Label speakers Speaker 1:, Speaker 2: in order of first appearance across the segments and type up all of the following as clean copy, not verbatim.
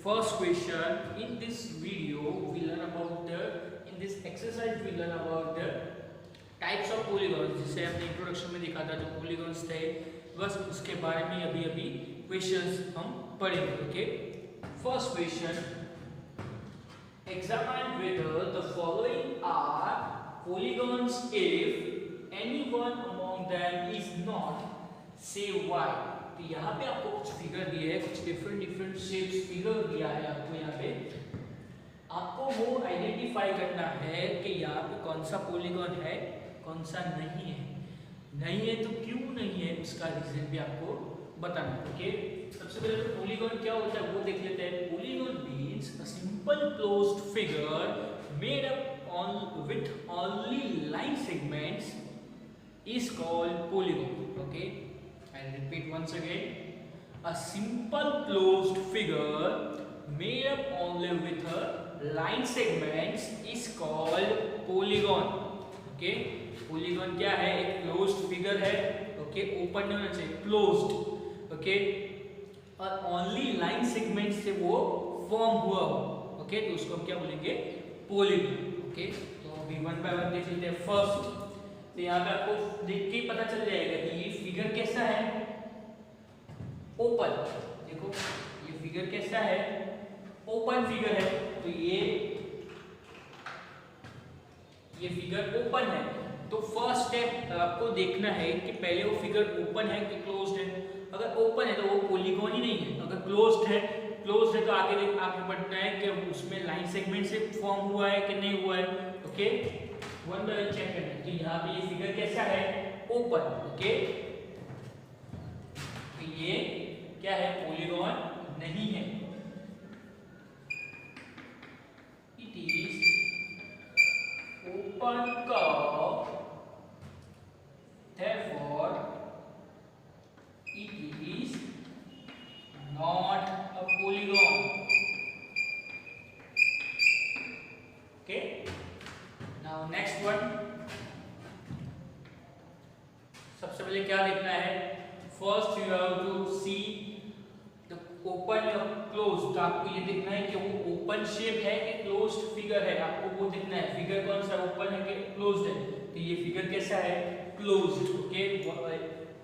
Speaker 1: first question in this video we learn about the in this exercise we learn about the types of polygons, जिसे हमने introduction में देखा था जो polygons थे, बस उसके बारे में अभी अभी क्वेश्चंस हम पढ़ेंगे. Okay, first question, examine whether the following are polygons if any one among them is not, say why. तो यहाँ पे आपको कुछ फिगर दिए है, कुछ डिफरेंट शेप्स फिगर दिया है आपको. यहाँ पे आपको वो आइडेंटिफाई करना है कि यहाँ पे कौन सा पॉलीगॉन है, कौन सा नहीं है. नहीं है तो क्यों नहीं है, उसका रीजन भी आपको बताना है. ओके, सबसे पहले तो पॉलीगॉन क्या होता है वो देख लेते हैं. Polygon means a simple closed figure made up on with only line segments is called polygon. Okay, I repeat once again, a simple closed figure made up only with a line segments is called polygon. Okay, polygon क्या है, एक closed figure है. Okay, open नहीं होना चाहिए, closed. Okay, और only line segment से वो फॉर्म हुआ हो. ओके, तो उसको हम क्या बोलेंगे, पॉलीगॉन. ओके, तो अभी वन बाय वन देख लेते हैं. फर्स्ट, तो यहाँ पे आपको देख के पता चल जाएगा कि ये फिगर कैसा है, ओपन. देखो ये फिगर कैसा है, ओपन फिगर है. तो ये फिगर ओपन है. तो फर्स्ट स्टेप आपको देखना है कि पहले वो फिगर ओपन है कि क्लोज्ड है. अगर ओपन है तो वो पॉलीगॉन ही नहीं है. अगर क्लोज्ड है तो आगे बढ़ना है कि उसमें लाइन सेगमेंट से फॉर्म हुआ है कि नहीं हुआ है. Okay, one by one check करना है. तो यहाँ पे ये फिगर कैसा है, ओपन. ओके, तो ये क्या है, पॉलीगॉन नहीं है. Open curve, therefore it is not a polygon. Okay, now next one. सबसे पहले क्या देखना है, first you have to see the open और क्लोज. तो आपको ये देखना है कि वो ओपन शेप है कि क्लोज्ड फिगर है, आपको वो देखना है. फिगर कौन सा, ओपन है कि क्लोज्ड है. तो ये फिगर कैसा है, क्लोज्ड. ओके,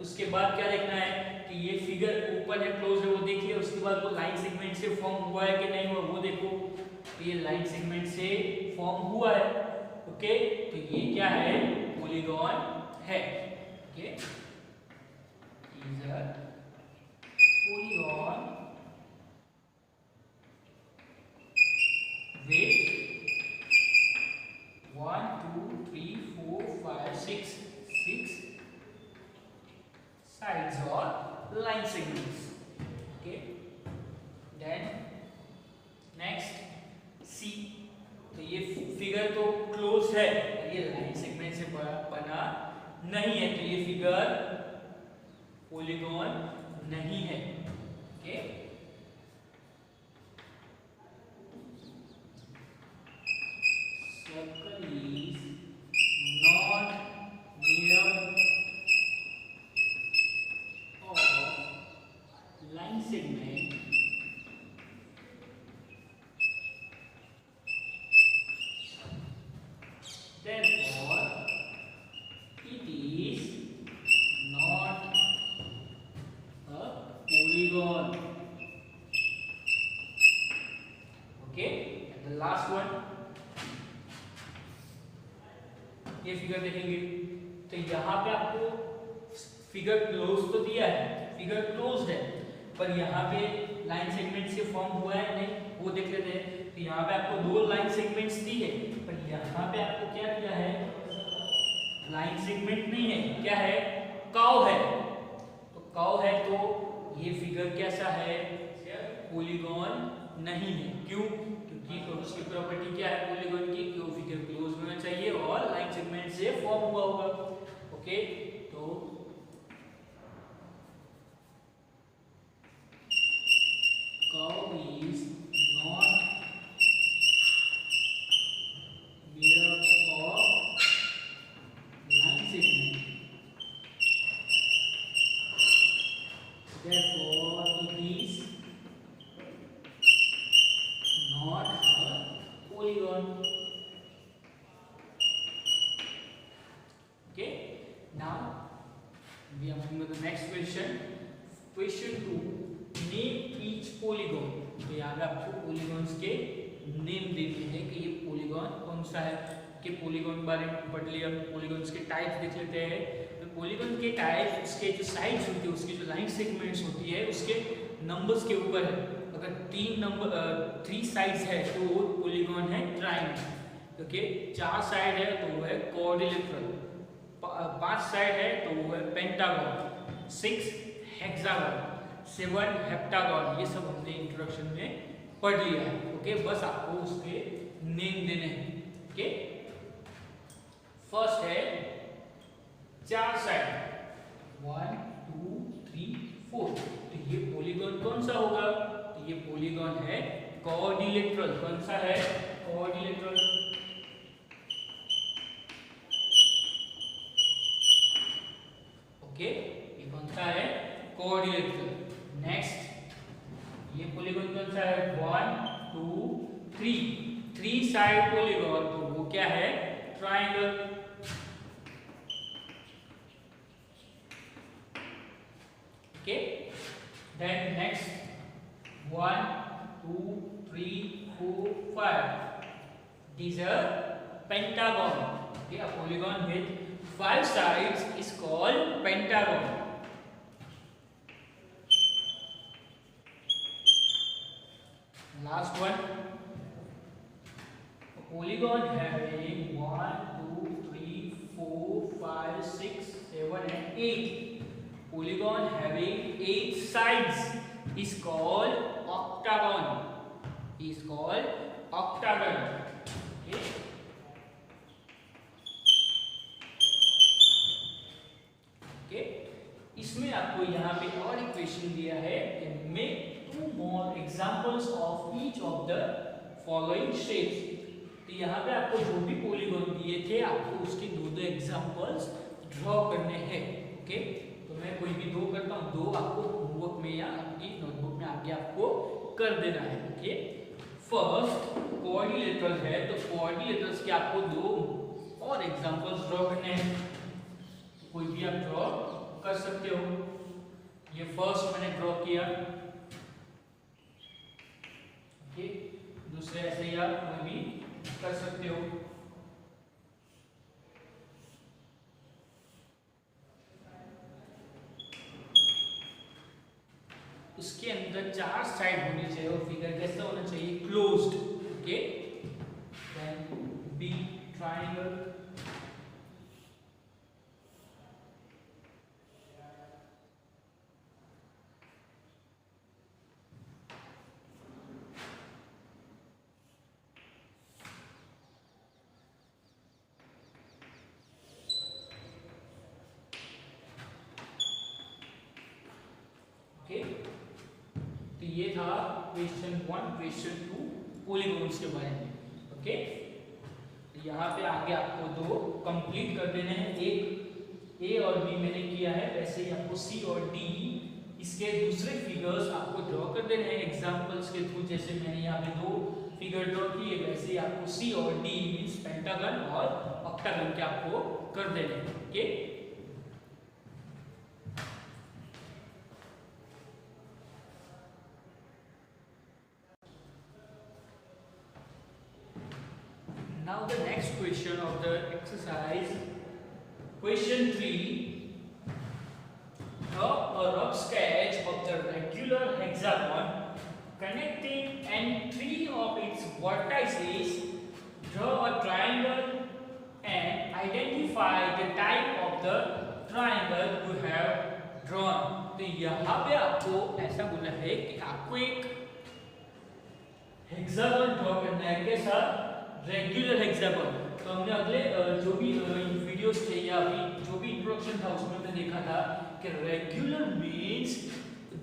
Speaker 1: उसके बाद क्या देखना है कि ये फिगर ओपन है क्लोज्ड है वो देख लिया. उसके बाद वो लाइन सेगमेंट से फॉर्म हुआ है कि नहीं हुआ वो देखो. तो ये लाइन सेगमेंट से फॉर्म हुआ है. ओके, तो ये क्या है, पॉलीगॉन है. Okay, is a polygon with 1 2 3 4 5 6 sides or line segments. Okay, then next C. तो ये फिगर तो क्लोज है, ये लाइन सेगमेंट से बना नहीं है, तो ये फिगर पॉलीगॉन नहीं है. Okay, circle is not made up of line segment therefore it is not a polygon. Okay, and the last one, ये फिगर देखेंगे. तो यहाँ पे आपको फिगर क्लोज तो दिया है, फिगर क्लोज्ड है, पर यहाँ पे लाइन सेगमेंट से फॉर्म हुआ है नहीं वो देख लेते हैं. तो यहाँ पे आपको दो लाइन सेगमेंट्स दी है, पर यहाँ पे आपको क्या दिया है, लाइन सेगमेंट नहीं है, क्या है, कर्व है. तो कर्व है तो ये फिगर कैसा है, पॉलीगॉन नहीं है. क्यों, क्योंकि उसकी प्रॉपर्टी क्या है पॉलीगॉन की, कि वो फिगर क्लोज होना चाहिए और लाइन सेगमेंट से फॉर्म हुआ होगा. ओके, तो curve is not made up of line segment, therefore it is polygons के नेम देते हैं कि ये पॉलीगॉन कौन सा है। कि पॉलीगॉन बारे में पढ़ लिया, पॉलीगॉन्स के टाइप्स देख लेते हैं। तो पॉलीगॉन के टाइप्स उसके जो साइड्स होती है, उसकी जो लाइन सेगमेंट्स होती है उसके नंबर्स के ऊपर है। अगर 3 साइड्स है तो वो पॉलीगॉन है ट्रायंगल। ओके, 4 साइड है तो वो है क्वाड्रिलेटरल, 5 साइड है तो वो है पेंटागन, 6 हेक्सागन, 7 हेप्टागन। ये सब हमने इंट्रोडक्शन में पढ़ लिया है। ओके, बस आपको उसके नेम देने हैं। ओके, फर्स्ट है 4 साइड, 1 2 3 4। तो ये पॉलीगॉन कौन सा होगा? तो ये पॉलीगॉन है क्वाड्रिलेटरल। कौन सा है? क्वाड्रिलेटरल। ओके, ये कौन सा है? क्वाड्रिलेटरल। नेक्स्ट, ये पॉलीगॉन कौन सा है? 1 2 3 साइड पॉलीगॉन, तो वो क्या है? Triangle. Okay, then next 1 2 3 4 5, these are pentagon. Okay, a polygon with 5 sides is called pentagon. Last one, a polygon having 1 2 3 4 5 6 7 and 8. Polygon having 8 sides is called octagon. Is called octagon. Okay. Okay. इसमें आपको यहाँ पे और एक question दिया है कि make 2 more examples of each of the following shapes. तो यहाँ पे आपको जो भी पॉलीगॉन दिए थे आपको उसके 2 एग्जांपल्स ड्रॉ करने हैं। ओके, तो मैं कोई भी 2 करता हूँ, 2 आपको होमवर्क में या आपकी नोटबुक में आगे आपको कर देना है। ओके, फर्स्ट क्वाड्रिलेटरल है, तो क्वाड्रिलेटरल्स के आपको 2 और एग्जांपल्स ड्रॉ करने हैं। कोई भी आप ड्रॉ कर सकते हो। ये फर्स्ट मैंने ड्रॉ किया। ओके, दूसरे ऐसे ही आप कोई भी कर सकते हो। उसके अंदर 4 साइड होनी चाहिए और फिगर कैसा होना चाहिए? Closed. Okay, then B triangle, तो ये था क्वेश्चन 1, क्वेश्चन 2 पॉलीगॉन्स के बारे में। ओके, तो यहाँ पे आगे आपको 2 कंप्लीट कर देने हैं। एक ए और बी मैंने किया है, वैसे ही आपको सी और डी इसके दूसरे फिगर्स आपको ड्रॉ कर देने हैं एग्जांपल्स के थ्रू। जैसे मैंने यहाँ पे 2 फिगर ड्रॉ किए, वैसे ही आपको सी और डी मींस पेंटागन और ऑक्टागन के आपको कर देने हैं। Okay, now the next question of the exercise, question 3, draw a rough sketch of the regular hexagon connecting and 3 of its vertices. Draw a triangle and identify the type of the triangle you have drawn. तो यहाँ पे आपको ऐसा बोला है कि आपको एक हेक्सागन ड्रॉ करना है। कैसा? Regular hexagon. तो हमने अगले जो भी वीडियोस थे या अभी जो भी इंट्रोडक्शन था उसमें हमने देखा था कि रेगुलर मींस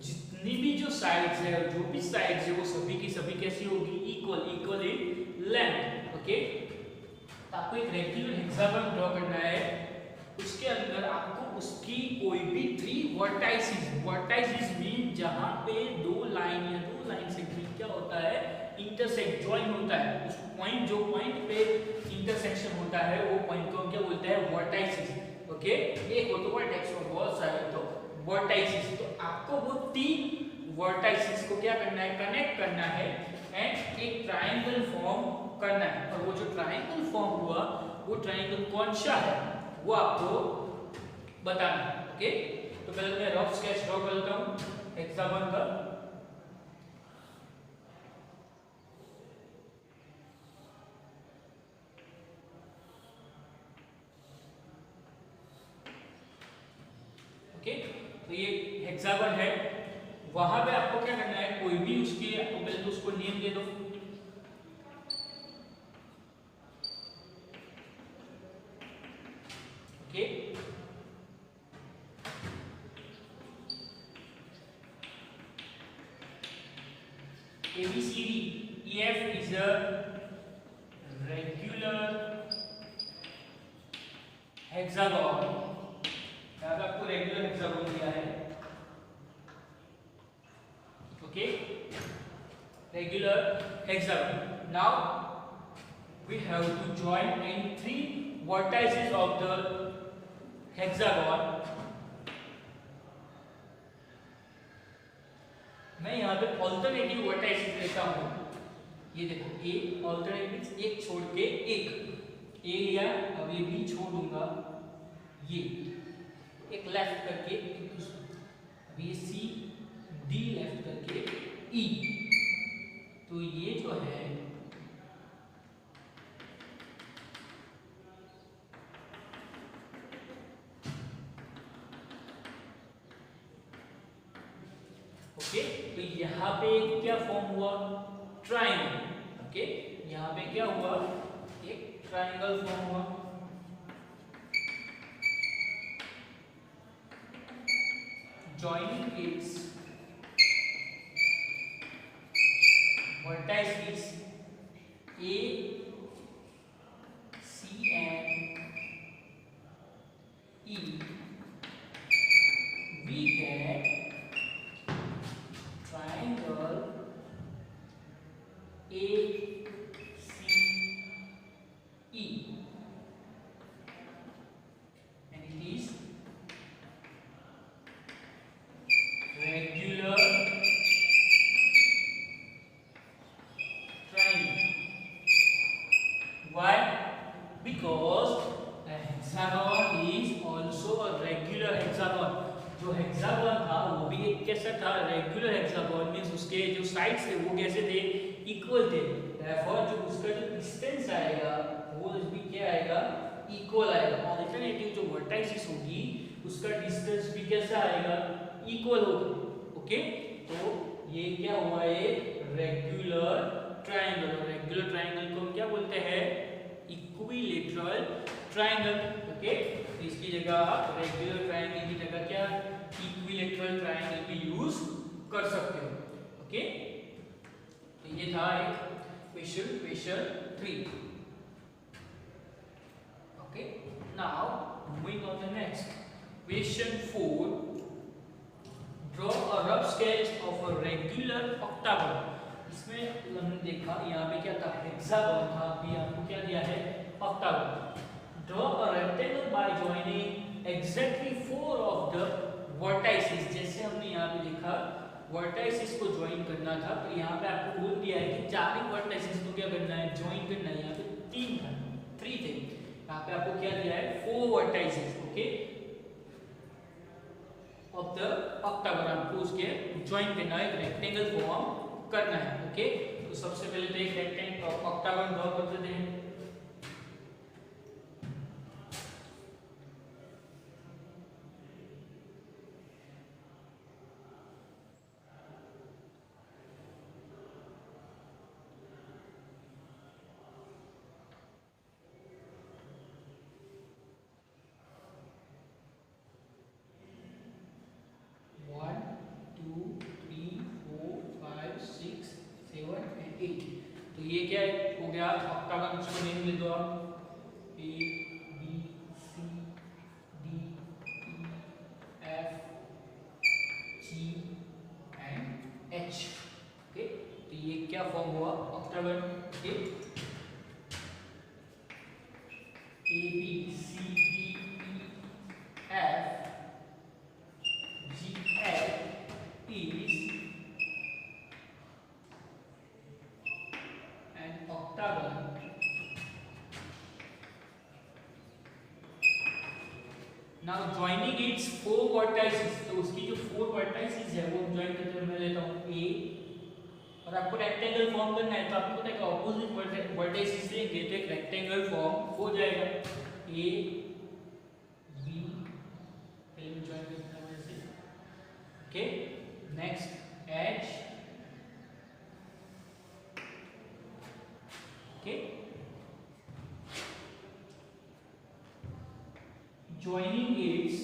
Speaker 1: जितनी भी जो साइड्स है और जो भी साइड्स है वो सभी की सभी कैसी होगी? Equal in length. ओके, तो आपको एक रेगुलर हेक्सागन ड्रॉ करना है। उसके अंदर आपको उसकी कोई भी 3 वर्टाइसेस मीन जहां पे 2 लाइन या 2 लाइन से क्या होता है? इंटरसेक्ट, ज्वाइन होता है। उस पॉइंट जो पॉइंट पे इंटरसेक्शन होता है वो पॉइंट को क्या बोलते हैं? वर्टाइसेस। ओके, एक हो तो वर्टेक्स और बहुत सारे तो वर्टाइसेस। तो आपको वो 3 वर्टाइसेस को क्या करना है? कनेक्ट करना है एंड एक ट्राइंगल फॉर्म करना है, और वो जो ट्राइंगल फॉर्म हुआ वो ट्राइंगल कौन सा है वो आपको बताना है। ओके, तो पहले मैं रफ स्केच ड्रॉ कर लेता हूँ हेक्सागन का। ओके, तो ये हेक्सागन है। वहां पे आपको क्या करना है, कोई भी उसके आपको पहले तो उसको नेम दे दो। Okay, ABCD EF is a regular hexagon। यहाँ पे आपको रेगुलर हेक्सागन दिया है। Okay, regular hexagon. Now we have to join any three vertices of the hexagon. मैं यहाँ पे ऑल्टरनेटिव वर्टाइसेस लेता हूँ। ये देखो, ए ऑल्टरनेटिव, एक छोड़ के एक, ए लिया, अब ये बी छोड़ दूंगा, ये एक लेफ्ट करके एक दूसरा, अब ये सी डी लेफ्ट करके ई। तो ये जो है ओके, तो यहाँ पे क्या फॉर्म हुआ, ट्राइंगल। ओके, यहाँ पे क्या हुआ, एक ट्राइंगल फॉर्म हुआ। Joining it's vertices A, C and E, we get triangle ACE, and it is regular triangle. Why? Because a hexagon is also a regular hexagon. जो हेक्सागन था वो भी एक कैसा था, रेगुलर हेक्सागन, मींस उसके जो साइड्स थे वो कैसे थे, इक्वल थे। देयरफॉर जो उसका जो डिस्टेंस आएगा वो भी क्या आएगा, इक्वल आएगा। अल्टरनेटिव जो वर्टाइसिस होगी उसका डिस्टेंस भी कैसा आएगा, इक्वल होगा। ओके, तो ये क्या हुआ, ये रेगुलर ट्रायंगल। रेगुलर ट्रायंगल को हम क्या बोलते हैं, इक्विलेटरल ट्रायंगल। ओके, तो इसकी जगह आप रेगुलर ट्रायंगल की जगह क्या इक्विलेटरल ट्रायंगल भी यूज कर सकते हो। ओके, तो ये था एक question 3। Okay, now moving on the next question 4। Draw a rough sketch of a regular octagon. इसमें हमने देखा यहाँ पे क्या था, हेक्सागन था, अभी आपको क्या दिया है, octagon. Draw a rectangle bye joining exactly 4 of the vertices. जैसे हमने यहाँ पे देखा वर्टाइसेस को ज्वाइन करना था, तो यहाँ पे आपको बोल दिया है कि 4 ही वर्टाइसेस को क्या करना है, ज्वाइन करना है। यहाँ पे 3 थे, यहाँ पे आपको क्या दिया है, 4 vertices. Okay, of the octagon, आपको उसके ज्वाइन करना है, एक रेक्टेंगल फॉर्म करना है। ओके, तो सबसे पहले तो एक रेक्टेंगल ऑक्टागन ड्रॉ कर देते हैं। तो ये क्या हो गया, ऑक्टागन, इसको नेम दे दो आप, A B C D E F G and H. Okay, तो ये क्या फॉर्म हुआ, octagon. Okay, A B C D E F G H is octagon now joining its four vertices, तो उसकी जो four vertices है वो ज्वाइन करते हुए मैं लेता हूँ A, और आपको रेक्टेंगल फॉर्म करना है तो आपको पता है कि ऑपोजिट वर्टिसेस लेंगे तो एक रेक्टेंगल फॉर्म हो जाएगा A B, पहले मैं ज्वाइन करता हूँ ऐसे, okay, next H, okay, joining its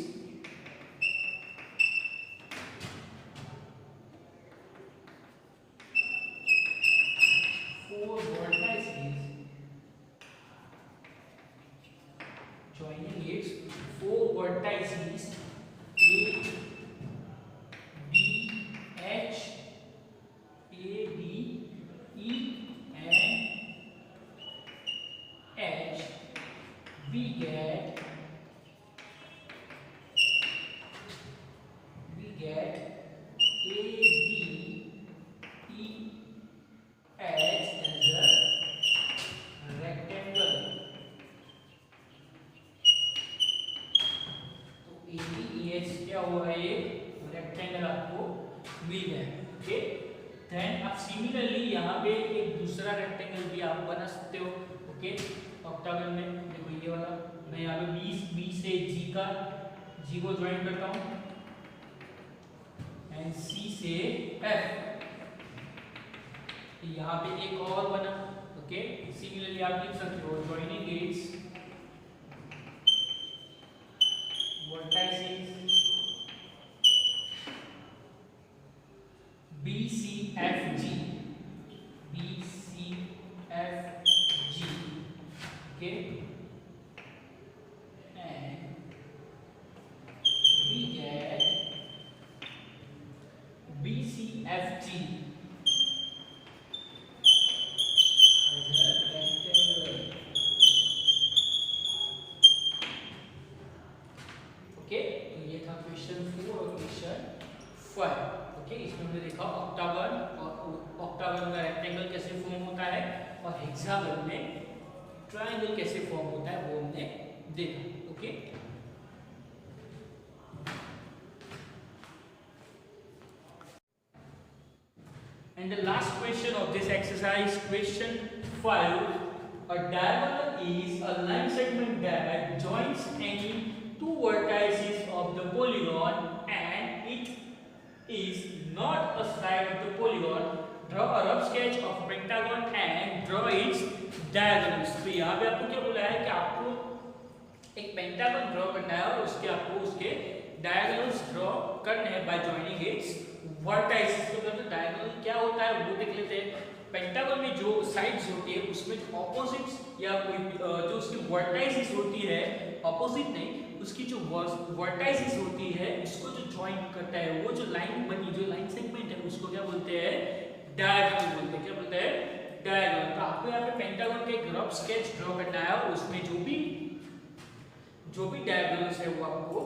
Speaker 1: four vertices, joining its four vertices A B H, A B E and H, we get A B E H as a rectangle. तो A B E H क्या हुआ, एक rectangle आपको मिल गया, okay. Then आप similarly यहाँ पे एक दूसरा रेक्टेंगल भी आप बना सकते हो, ओके। ऑक्टागन में देखो ये वाला, मैं यहाँ पे B से G को ज्वाइन करता हूँ एंड C से F, यहाँ पे एक और बना, ओके। सिमिलरली आप लिख सकते हो joining it's vertices BCFG, okay, and we get BCFG as a rectangle, okay। तो ये था क्वेश्चन 4 और क्वेश्चन 5, ओके। इसमें हमने देखा ऑक्टागन और ऑक्टागन में रेक्टेंगल कैसे फॉर्म होता है और हेक्सागन में ट्रायंगल कैसे फॉर्म होता है वो हमने देखा, okay. And the last question of this exercise, question 5. A diagonal is a line segment that joins any two vertices of the polygon and it is not a side of the polygon. Draw a rough sketch of a pentagon and draw its diagonals. तो यहाँ पे आपको क्या बोला है कि आपको एक पेंटागन ड्रॉ करना है और उसके आपको उसके डायगोनल्स ड्रॉ करने हैं बाय जॉइनिंग इट्स वर्टाइसेस। तो मतलब डायगोनल क्या होता है वो देख लेते हैं। पेंटागन में जो साइड्स होती है उसमें ऑपोजिट्स या कोई जो उसकी वर्टाइसेस होती है, ऑपोजिट नहीं, उसकी जो वर्टाइसेस होती है उसको जो जॉइन करता है, वो जो लाइन बनी, जो लाइन सेगमेंट है उसको क्या बोलते हैं, डायगोनल बोलते हैं। क्या बोलते हैं, डायगोनल। तो आपको यहाँ पे पेंटागन का एक रफ स्केच ड्रॉ करना है और उसमें जो भी डायगोनल्स है वो आपको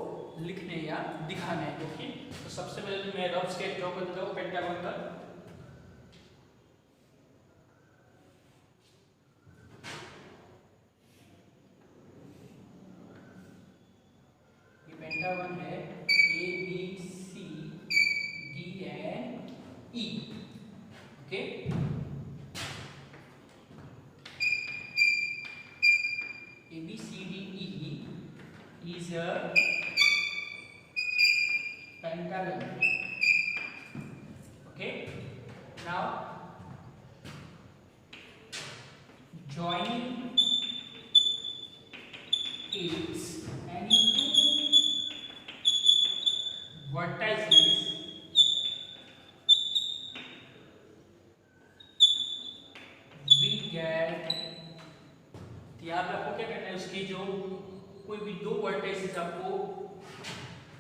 Speaker 1: लिखने या दिखाना है, ओके। तो सबसे पहले तो मैं रफ स्केच ड्रॉ करता हूँ पेंटागन का। ये पेंटागन है A B C D and E, okay. A B C D E is a pentagon, okay। Now joining its any two vertices we get, यहाँ पे आपको क्या करना है, उसकी जो कोई भी दो वर्टिसेस आपको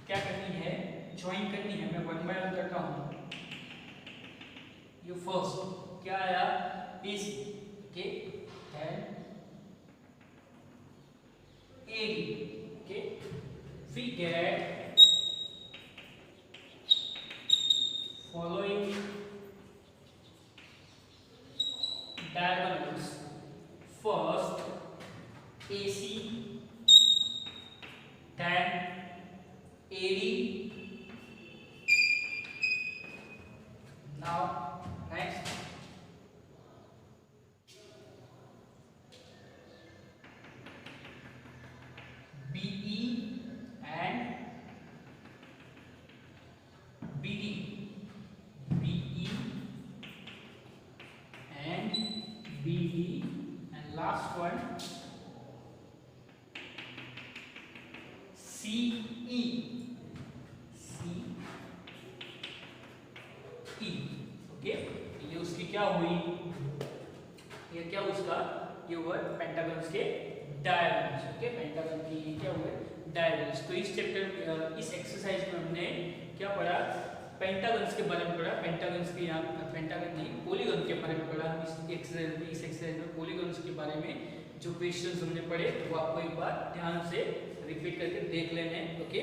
Speaker 1: क्या करनी है, ज्वाइन करनी है। मैं वन बाय वन करता हूँ। ये फर्स्ट क्या आया, AC, okay, then AD, okay. We get following diagonals, first AC, then AD. Now next BE and BD. BE and BD, and last one CE. CE, okay. ये उसकी क्या हुई, ये क्या उसका, ये हुआ पेंटागन्स के डायगोनल्स, ओके। पेंटागन की क्या हुए डायगोनल्स। तो इस चैप्टर इस एक्सरसाइज में हमने क्या पढ़ा, पेंटागन्स के बारे में पढ़ा। पेंटागन्स के यहाँ पेंटागन नहीं पॉलीगन के बारे में पढ़ा। इस एक्सरसाइज में पॉलीगन्स के बारे में जो क्वेश्चंस हमने पढ़े वो आपको एक बार ध्यान से रिपीट करके देख लेने हैं, ओके।